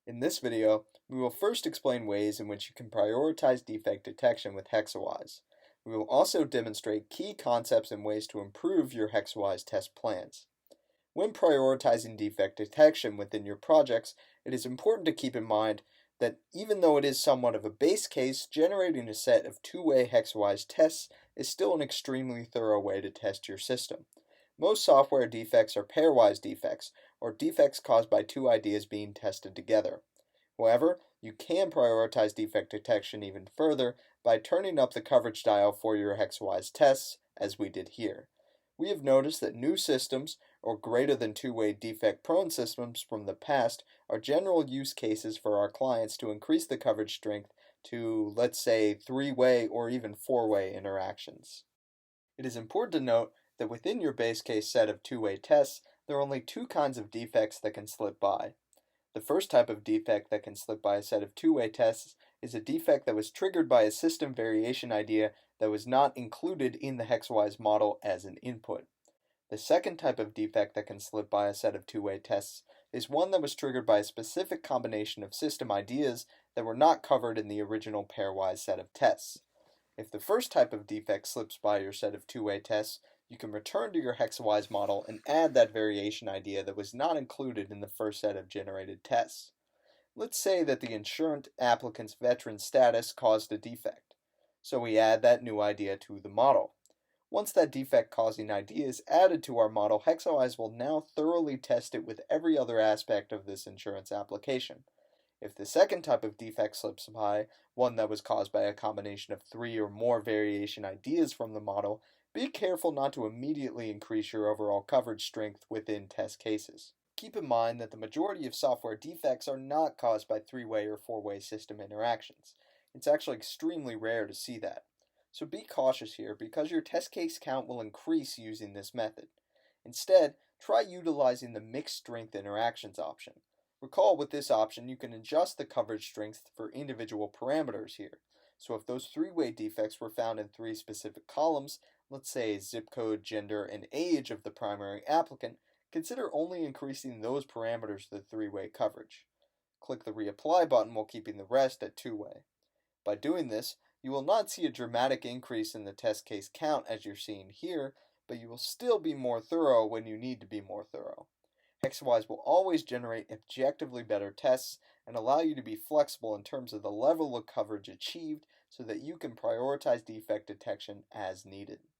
In this video, we will first explain ways in which you can prioritize defect detection with Hexawise. We will also demonstrate key concepts and ways to improve your Hexawise test plans. When prioritizing defect detection within your projects, it is important to keep in mind that even though it is somewhat of a base case, generating a set of two-way Hexawise tests is still an extremely thorough way to test your system. Most software defects are pairwise defects, or defects caused by two ideas being tested together. However, you can prioritize defect detection even further by turning up the coverage dial for your Hexawise tests, as we did here. We have noticed that new systems, or greater than two-way defect-prone systems from the past, are general use cases for our clients to increase the coverage strength to, let's say, three-way or even four-way interactions. It is important to note that within your base case set of two-way tests, there are only two kinds of defects that can slip by. The first type of defect that can slip by a set of two-way tests is a defect that was triggered by a system variation idea that was not included in the Hexawise model as an input. The second type of defect that can slip by a set of two-way tests is one that was triggered by a specific combination of system ideas that were not covered in the original pairwise set of tests. If the first type of defect slips by your set of two-way tests, you can return to your Hexawise model and add that variation idea that was not included in the first set of generated tests. Let's say that the insurance applicant's veteran status caused a defect, so we add that new idea to the model. Once that defect-causing idea is added to our model, Hexawise will now thoroughly test it with every other aspect of this insurance application. If the second type of defect slips by, one that was caused by a combination of three or more variation ideas from the model, be careful not to immediately increase your overall coverage strength within test cases. Keep in mind that the majority of software defects are not caused by three-way or four-way system interactions. It's actually extremely rare to see that. So be cautious here because your test case count will increase using this method. Instead, try utilizing the mixed strength interactions option. Recall with this option you can adjust the coverage strength for individual parameters here. So if those three-way defects were found in three specific columns, let's say zip code, gender, and age of the primary applicant, consider only increasing those parameters to the three-way coverage. Click the reapply button while keeping the rest at two-way. By doing this, you will not see a dramatic increase in the test case count as you're seeing here, but you will still be more thorough when you need to be more thorough. Hexawise will always generate objectively better tests and allow you to be flexible in terms of the level of coverage achieved so that you can prioritize defect detection as needed.